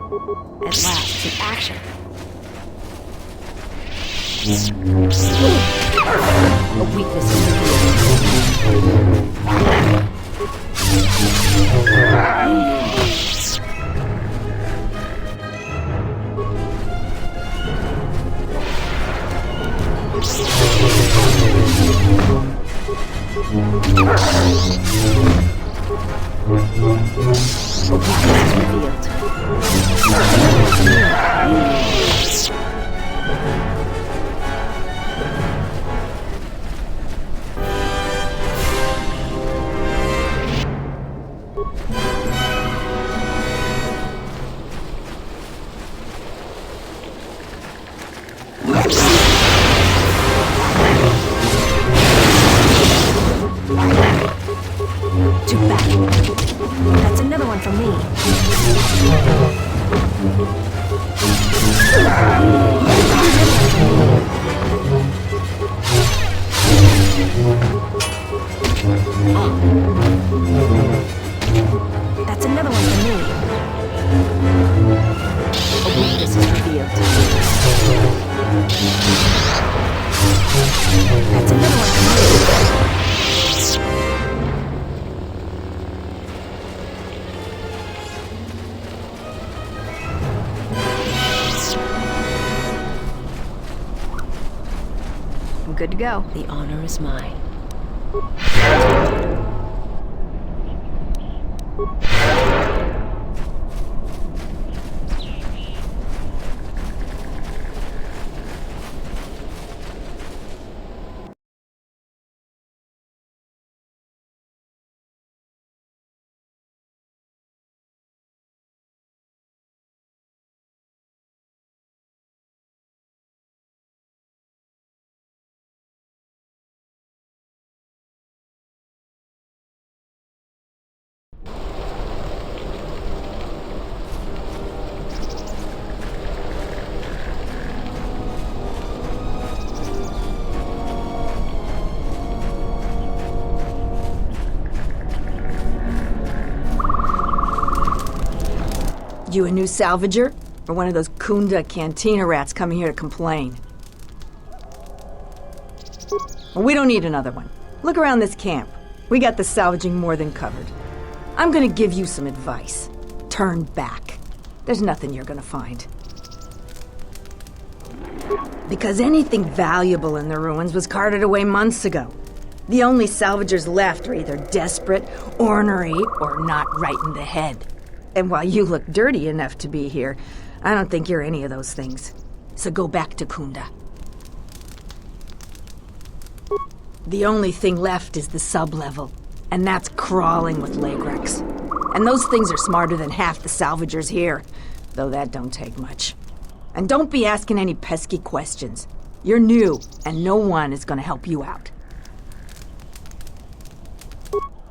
At last, some action. A weakness is too bad. That's another one from me. That's another one from me. A weakness is revealed. That's another one from me. I'm good to go. The honor is mine. You a new salvager? Or one of those Kunda cantina rats coming here to complain? Well, we don't need another one. Look around this camp. We got the salvaging more than covered. I'm gonna give you some advice. Turn back. There's nothing you're gonna find. Because anything valuable in the ruins was carted away months ago. The only salvagers left are either desperate, ornery, or not right in the head. And while you look dirty enough to be here, I don't think you're any of those things. So go back to Kunda. The only thing left is the sub-level, and that's crawling with Lagrex. And those things are smarter than half the salvagers here, though that don't take much. And don't be asking any pesky questions. You're new, and no one is gonna help you out.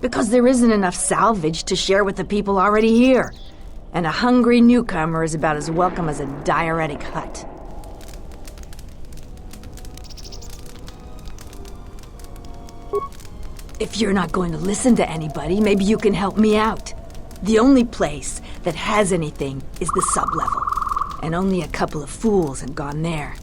Because there isn't enough salvage to share with the people already here. And a hungry newcomer is about as welcome as a diuretic hut. If you're not going to listen to anybody, maybe you can help me out. The only place that has anything is the sub-level. And only a couple of fools have gone there.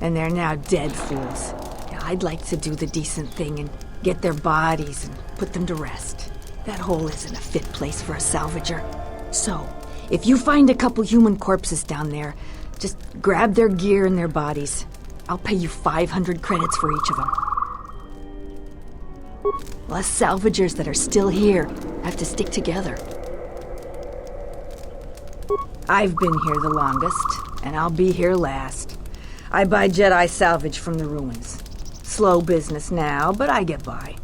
And they're now dead fools. I'd like to do the decent thing and get their bodies and put them to rest. That hole isn't a fit place for a salvager. So, if you find a couple human corpses down there, just grab their gear and their bodies. I'll pay you 500 credits for each of them. Us salvagers that are still here have to stick together. I've been here the longest, and I'll be here last. I buy Jedi salvage from the ruins. Slow business now, but I get by.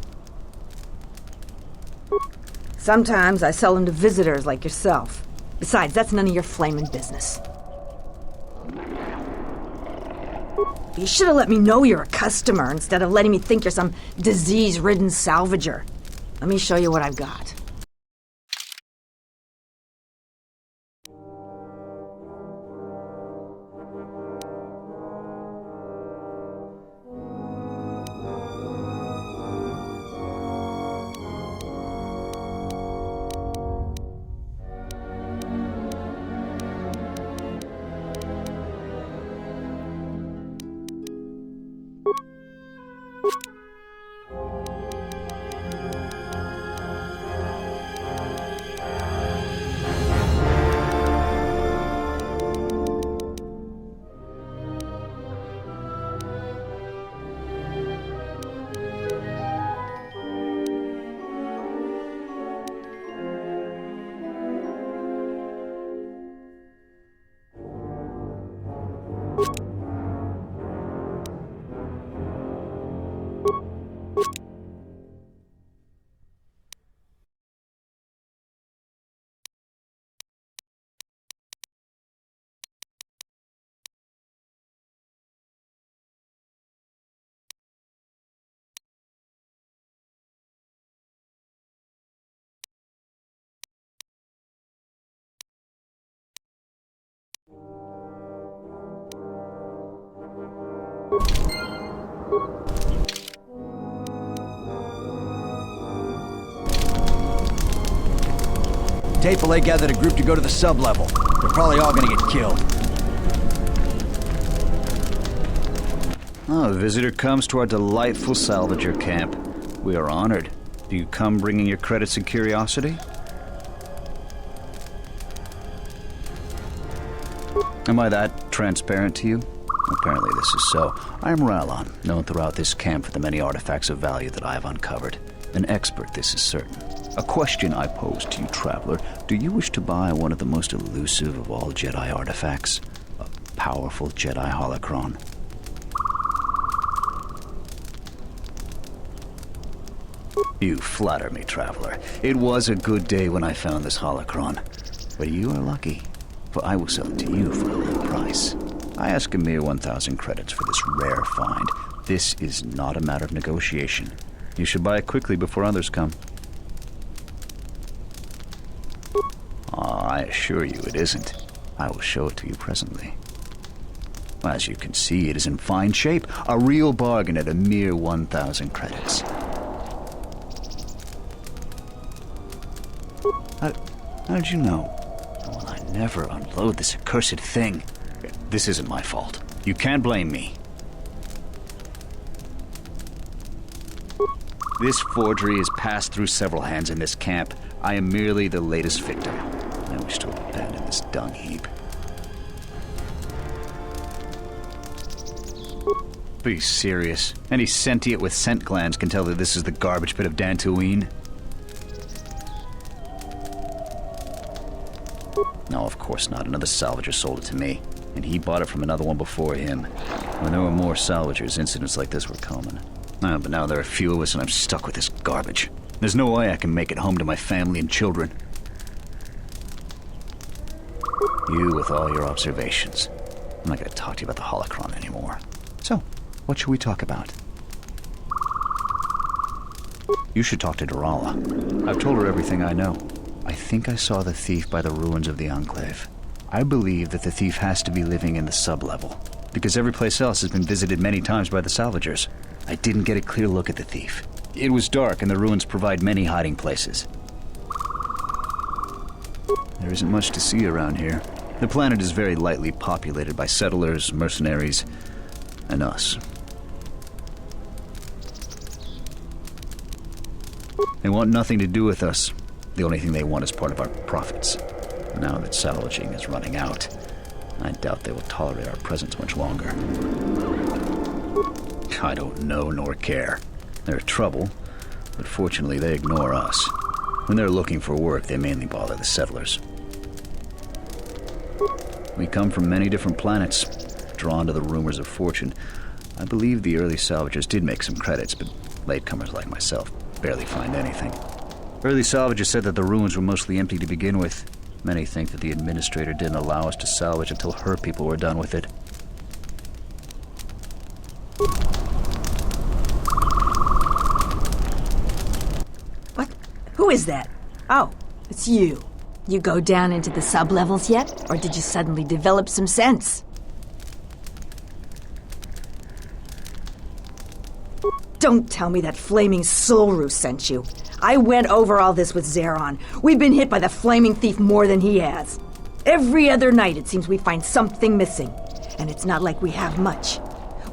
Sometimes I sell them to visitors like yourself. Besides, that's none of your flaming business. You should have let me know you're a customer instead of letting me think you're some disease-ridden salvager. Let me show you what I've got. Tapelay gathered a group to go to the sub-level. They're probably all gonna get killed. Oh, a visitor comes to our delightful salvager camp. We are honored. Do you come bringing your credits and curiosity? Am I that transparent to you? Apparently this is so. I am Ralon, known throughout this camp for the many artifacts of value that I have uncovered. An expert, this is certain. A question I pose to you, traveler. Do you wish to buy one of the most elusive of all Jedi artifacts? A powerful Jedi holocron? You flatter me, traveler. It was a good day when I found this holocron. But you are lucky, for I will sell it to you for a low price. I ask a mere 1,000 credits for this rare find. This is not a matter of negotiation. You should buy it quickly before others come. I assure you it isn't. I will show it to you presently. As you can see, it is in fine shape. A real bargain at a mere 1,000 credits. How did you know? Well, I never unload this accursed thing. This isn't my fault. You can't blame me. This forgery has passed through several hands in this camp. I am merely the latest victim. I wish to abandon this dung heap. Be serious. Any sentient with scent glands can tell that this is the garbage pit of Dantooine. No, of course not. Another salvager sold it to me, and he bought it from another one before him. When there were more salvagers, incidents like this were common. But now there are few of us, and I'm stuck with this garbage. There's no way I can make it home to my family and children. You with all your observations. I'm not going to talk to you about the holocron anymore. So, what should we talk about? You should talk to Durala. I've told her everything I know. I think I saw the thief by the ruins of the Enclave. I believe that the thief has to be living in the sub-level, because every place else has been visited many times by the salvagers. I didn't get a clear look at the thief. It was dark, and the ruins provide many hiding places. There isn't much to see around here. The planet is very lightly populated by settlers, mercenaries, and us. They want nothing to do with us. The only thing they want is part of our profits. Now that salvaging is running out, I doubt they will tolerate our presence much longer. I don't know nor care. They're trouble, but fortunately they ignore us. When they're looking for work, they mainly bother the settlers. We come from many different planets, drawn to the rumors of fortune. I believe the early salvagers did make some credits, but latecomers like myself barely find anything. Early salvagers said that the ruins were mostly empty to begin with. Many think that the administrator didn't allow us to salvage until her people were done with it. What? Who is that? Oh, it's you. You go down into the sub-levels yet? Or did you suddenly develop some sense? Don't tell me that flaming Solru sent you. I went over all this with Zeron. We've been hit by the flaming thief more than he has. Every other night it seems we find something missing. And it's not like we have much.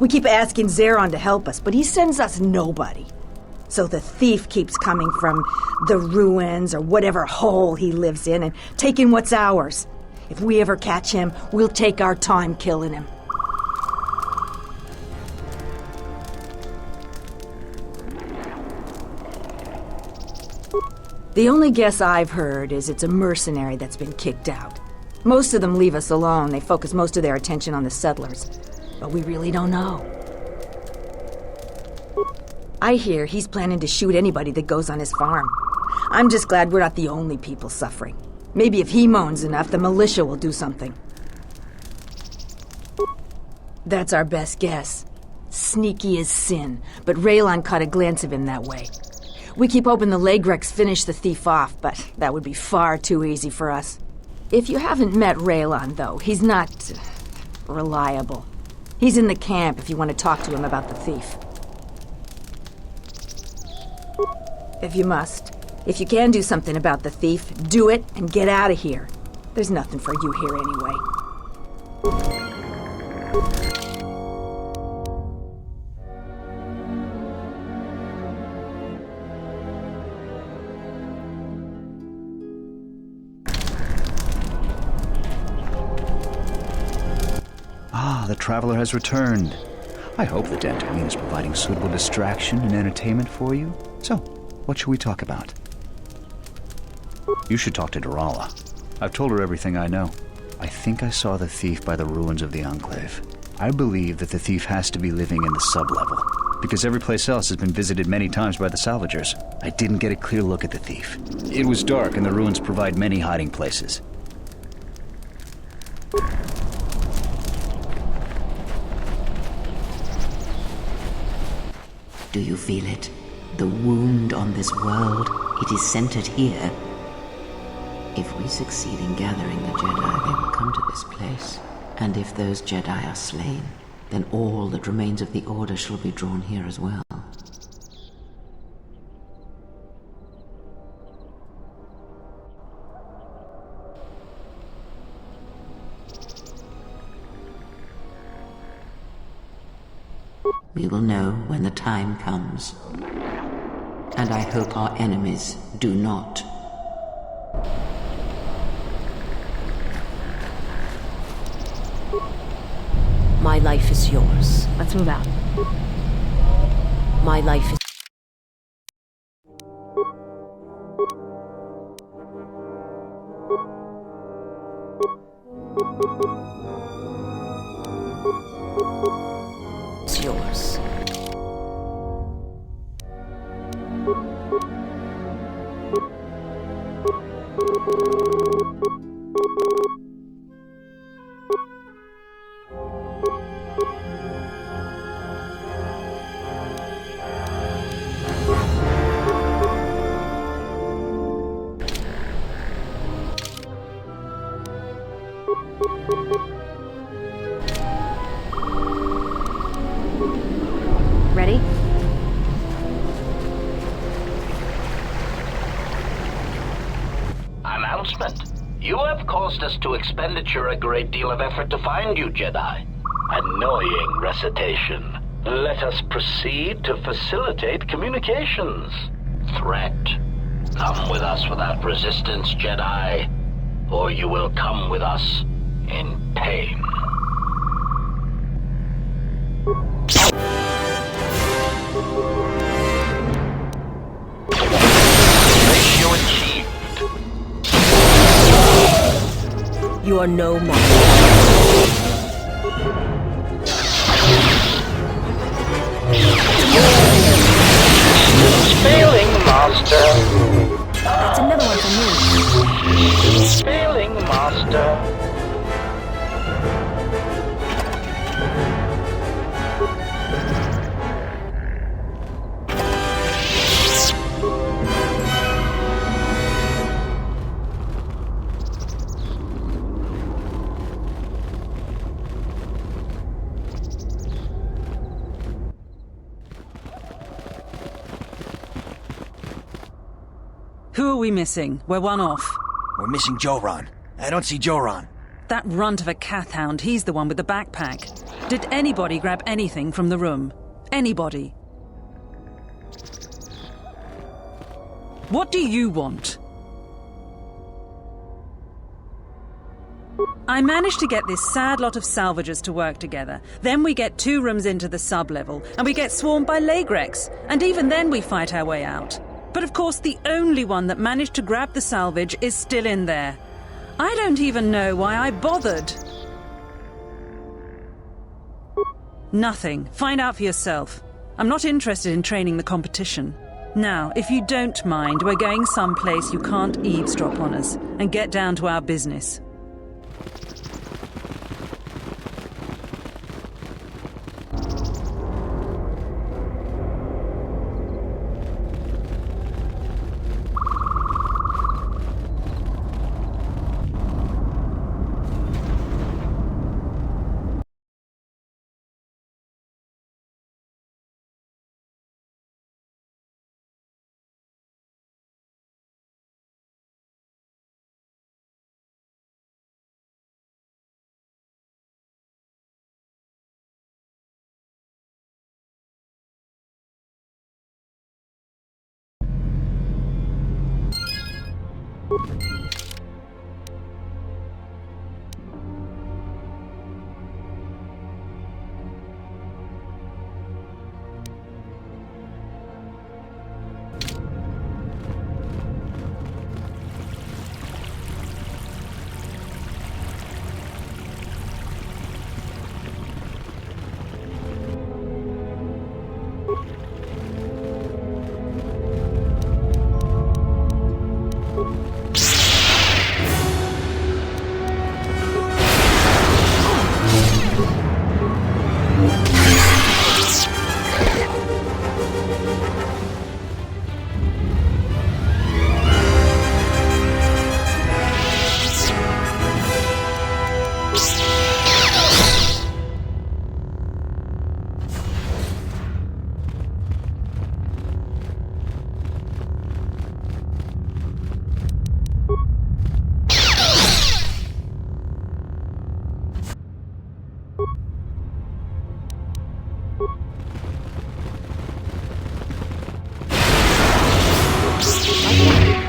We keep asking Zeron to help us, but he sends us nobody. So the thief keeps coming from the ruins or whatever hole he lives in and taking what's ours. If we ever catch him, we'll take our time killing him. The only guess I've heard is it's a mercenary that's been kicked out. Most of them leave us alone. They focus most of their attention on the settlers. But we really don't know. I hear he's planning to shoot anybody that goes on his farm. I'm just glad we're not the only people suffering. Maybe if he moans enough, the militia will do something. That's our best guess. Sneaky as sin, but Raylan caught a glance of him that way. We keep hoping the Legrex finish the thief off, but that would be far too easy for us. If you haven't met Raylan, though, he's not reliable. He's in the camp if you want to talk to him about the thief. If you must. If you can do something about the thief, do it and get out of here. There's nothing for you here anyway. Ah, the traveler has returned. I hope the Dantooine is providing suitable distraction and entertainment for you. So, what should we talk about? You should talk to Durala. I've told her everything I know. I think I saw the thief by the ruins of the Enclave. I believe that the thief has to be living in the sub-level, because every place else has been visited many times by the salvagers. I didn't get a clear look at the thief. It was dark, and the ruins provide many hiding places. Do you feel it? The wound on this world, it is centered here. If we succeed in gathering the Jedi, they will come to this place. And if those Jedi are slain, then all that remains of the Order shall be drawn here as well. We will know when the time comes. And I hope our enemies do not. My life is yours. Let's move out. My life is... is yours. Ready? Announcement. You have caused us to expenditure a great deal of effort to find you, Jedi. Annoying recitation. Let us proceed to facilitate communications. Threat. Come with us without resistance, Jedi, or you will come with us in pain. Ratio achieved. You are no more. Failing, Master. That's another one for me. Failing, Master. Who are we missing? We're one off. We're missing Joran. I don't see Joran. That runt of a Cathhound, he's the one with the backpack. Did anybody grab anything from the room? Anybody? What do you want? I managed to get this sad lot of salvagers to work together. Then we get 2 rooms into the sub-level, and we get swarmed by Lagrex. And even then we fight our way out. But of course the only one that managed to grab the salvage is still in there. I don't even know why I bothered. Nothing. Find out for yourself. I'm not interested in training the competition. Now, if you don't mind, we're going someplace you can't eavesdrop on us, and get down to our business.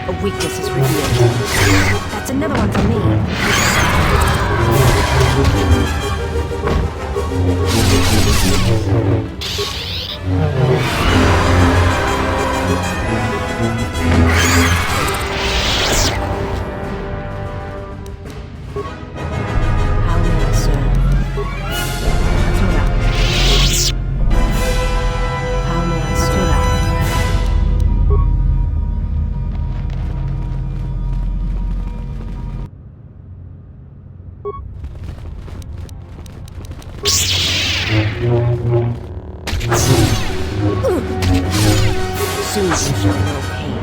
A weakness is revealed. That's another one for me. How may I serve? How may I serve? Soon you shall know pain.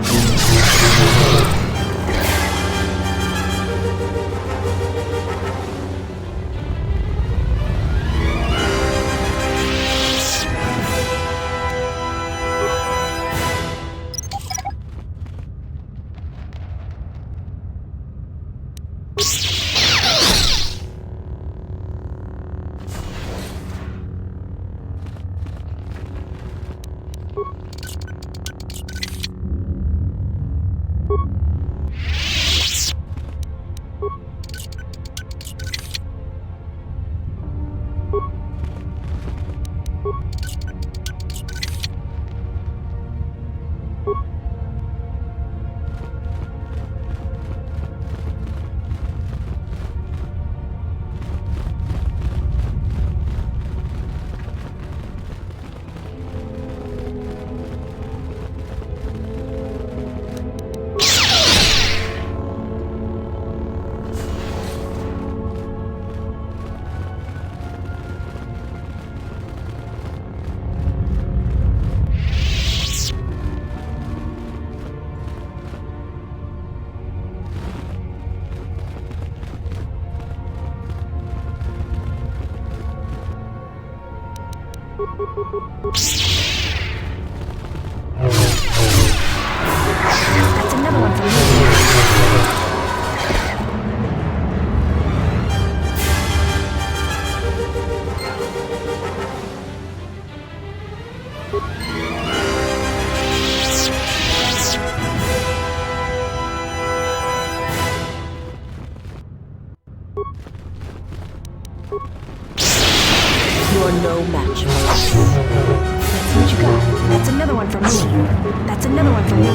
That's another one for me. You're no match for us. Let's see what you got. That's another one for me. That's another one for me.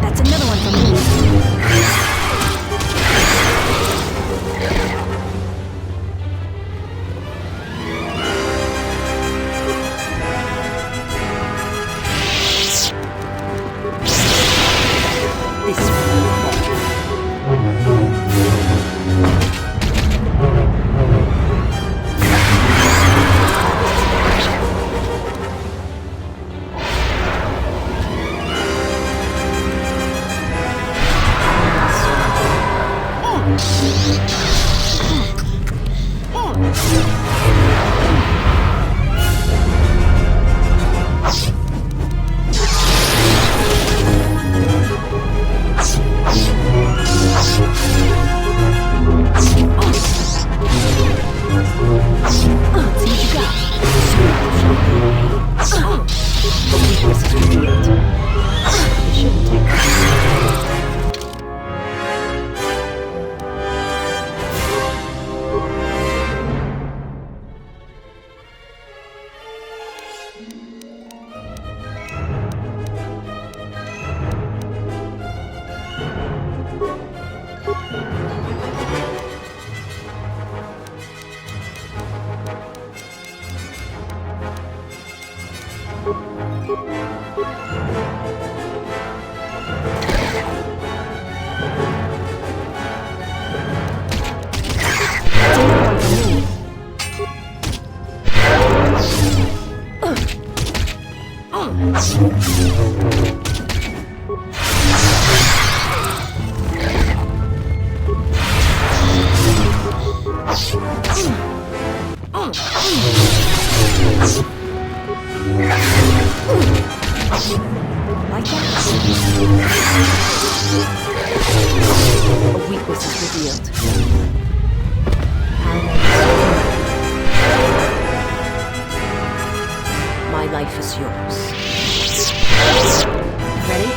That's another one from me. Like that? A weakness is revealed. My life is yours. Ready?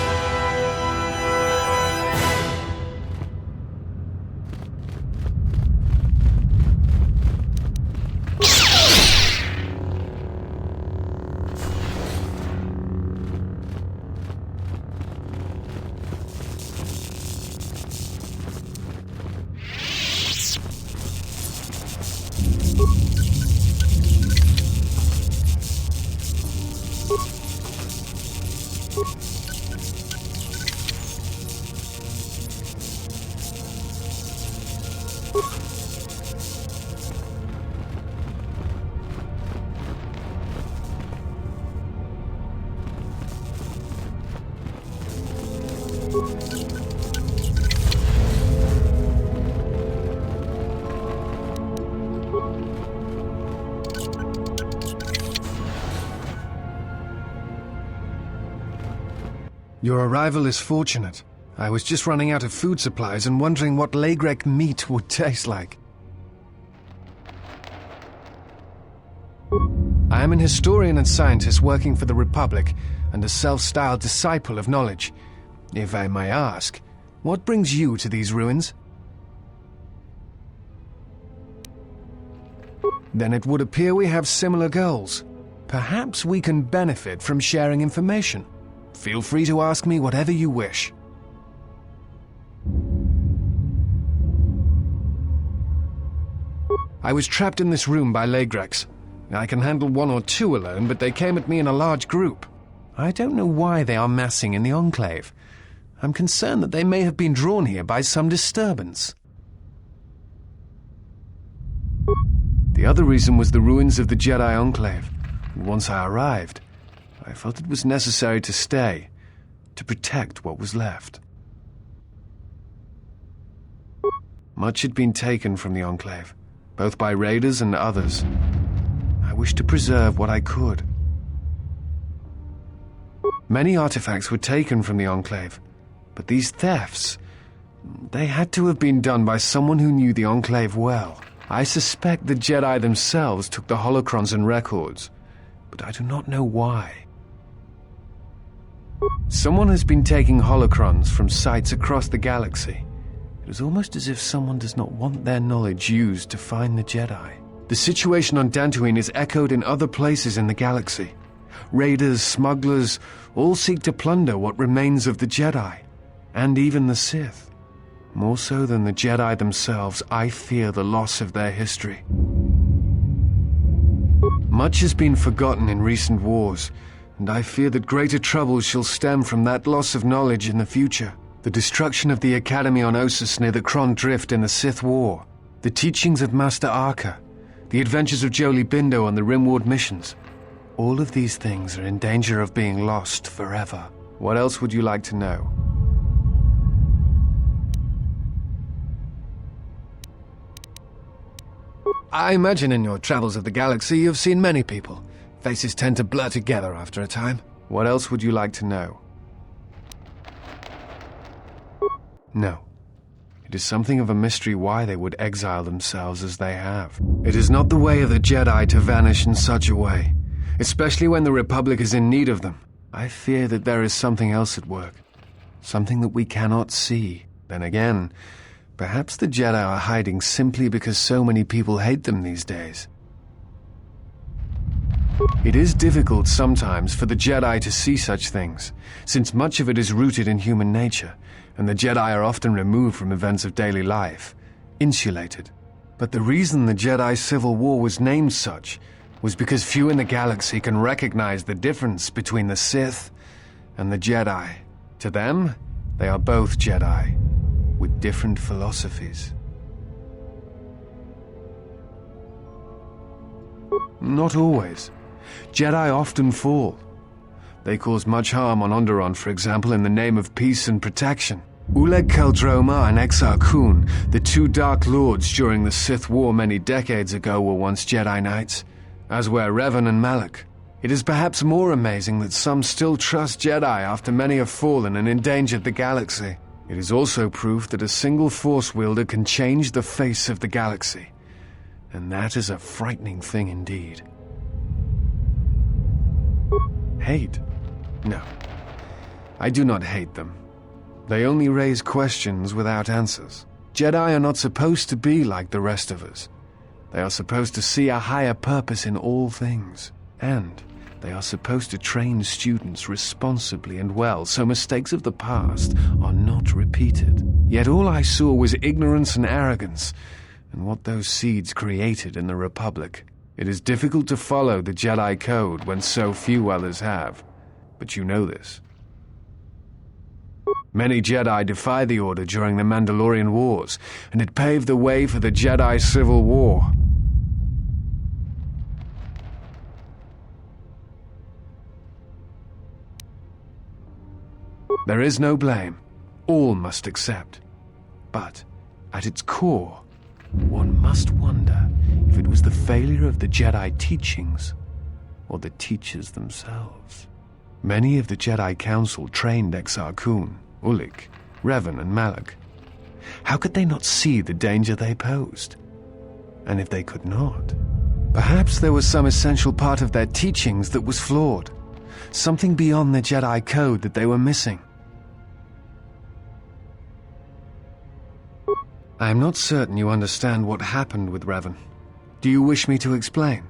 Your arrival is fortunate. I was just running out of food supplies and wondering what Lagrek meat would taste like. I am an historian and scientist working for the Republic and a self-styled disciple of knowledge. If I may ask, what brings you to these ruins? Then it would appear we have similar goals. Perhaps we can benefit from sharing information. Feel free to ask me whatever you wish. I was trapped in this room by Lagreks. I can handle one or two alone, but they came at me in a large group. I don't know why they are massing in the Enclave. I'm concerned that they may have been drawn here by some disturbance. The other reason was the ruins of the Jedi Enclave. Once I arrived, I felt it was necessary to stay, to protect what was left. Much had been taken from the Enclave, both by raiders and others. I wished to preserve what I could. Many artifacts were taken from the Enclave, but these thefts, they had to have been done by someone who knew the Enclave well. I suspect the Jedi themselves took the holocrons and records, but I do not know why. Someone has been taking holocrons from sites across the galaxy. It is almost as if someone does not want their knowledge used to find the Jedi. The situation on Dantooine is echoed in other places in the galaxy. Raiders, smugglers, all seek to plunder what remains of the Jedi, and even the Sith. More so than the Jedi themselves, I fear the loss of their history. Much has been forgotten in recent wars, and I fear that greater troubles shall stem from that loss of knowledge in the future. The destruction of the Academy on Ossus near the Kron Drift in the Sith War, the teachings of Master Arca, the adventures of Jolie Bindo on the Rimward missions. All of these things are in danger of being lost forever. What else would you like to know? I imagine in your travels of the galaxy you've seen many people. Faces tend to blur together after a time. What else would you like to know? No. It is something of a mystery why they would exile themselves as they have. It is not the way of the Jedi to vanish in such a way, especially when the Republic is in need of them. I fear that there is something else at work, something that we cannot see. Then again, perhaps the Jedi are hiding simply because so many people hate them these days. It is difficult sometimes for the Jedi to see such things, since much of it is rooted in human nature, and the Jedi are often removed from events of daily life, insulated. But the reason the Jedi Civil War was named such was because few in the galaxy can recognize the difference between the Sith and the Jedi. To them, they are both Jedi, with different philosophies. Not always. Jedi often fall. They cause much harm on Onderon, for example, in the name of peace and protection. Uleg Keldroma and Exar Kun, the two Dark Lords during the Sith War many decades ago, were once Jedi Knights, as were Revan and Malak. It is perhaps more amazing that some still trust Jedi after many have fallen and endangered the galaxy. It is also proof that a single Force wielder can change the face of the galaxy. And that is a frightening thing indeed. Hate? No. I do not hate them. They only raise questions without answers. Jedi are not supposed to be like the rest of us. They are supposed to see a higher purpose in all things. And they are supposed to train students responsibly and well, so mistakes of the past are not repeated. Yet all I saw was ignorance and arrogance, and what those seeds created in the Republic. It is difficult to follow the Jedi Code when so few others have. But you know this. Many Jedi defied the Order during the Mandalorian Wars, and it paved the way for the Jedi Civil War. There is no blame. All must accept. But, at its core, one must wonder if it was the failure of the Jedi teachings or the teachers themselves. Many of the Jedi Council trained Exar Kun, Ulik, Revan, and Malak. How could they not see the danger they posed? And if they could not, perhaps there was some essential part of their teachings that was flawed, something beyond the Jedi Code that they were missing. I am not certain you understand what happened with Revan. Do you wish me to explain?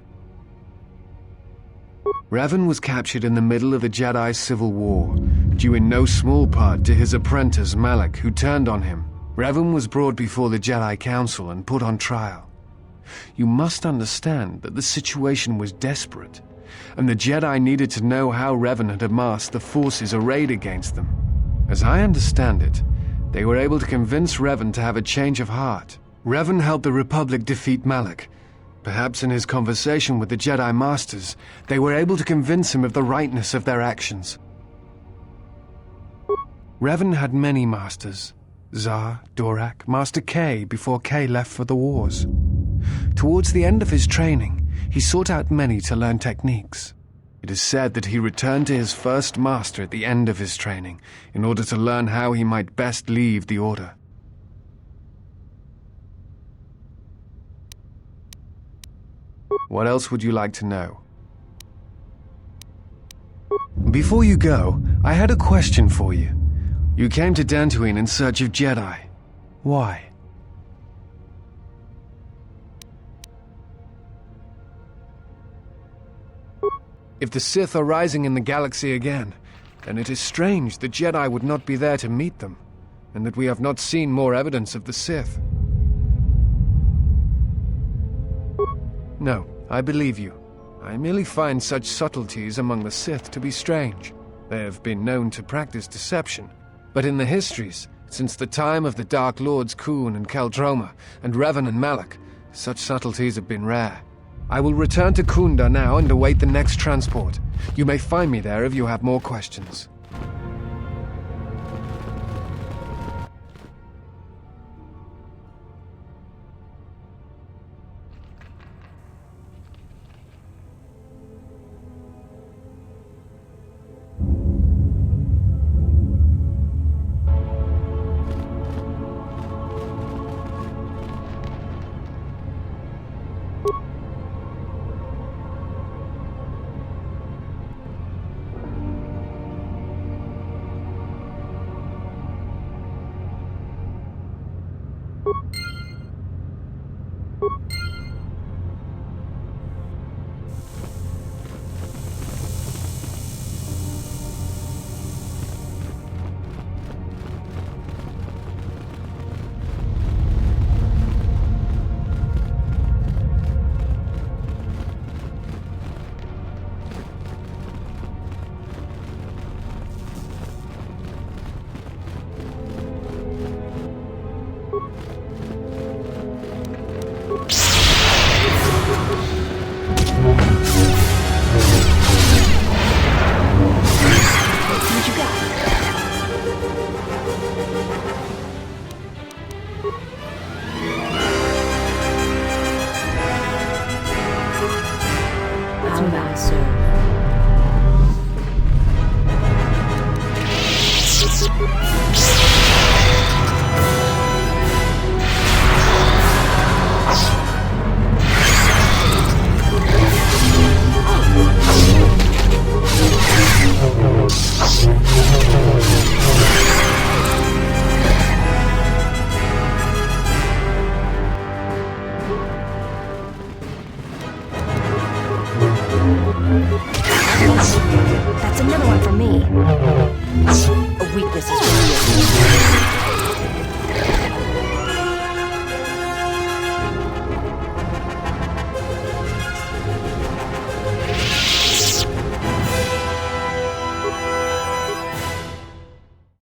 Revan was captured in the middle of the Jedi Civil War, due in no small part to his apprentice Malak, who turned on him. Revan was brought before the Jedi Council and put on trial. You must understand that the situation was desperate, and the Jedi needed to know how Revan had amassed the forces arrayed against them. As I understand it, they were able to convince Revan to have a change of heart. Revan helped the Republic defeat Malak. Perhaps in his conversation with the Jedi Masters, they were able to convince him of the rightness of their actions. Revan had many masters. Zar, Dorak, Master K before K left for the wars. Towards the end of his training, he sought out many to learn techniques. It is said that he returned to his first master at the end of his training in order to learn how he might best leave the Order. What else would you like to know? Before you go, I had a question for you. You came to Dantooine in search of Jedi. Why? If the Sith are rising in the galaxy again, then it is strange the Jedi would not be there to meet them, and that we have not seen more evidence of the Sith. No, I believe you. I merely find such subtleties among the Sith to be strange. They have been known to practice deception, but in the histories, since the time of the Dark Lords Kun and Keldroma, and Revan and Malak, such subtleties have been rare. I will return to Kunda now and await the next transport. You may find me there if you have more questions. I'm not, sir. That's another one for me.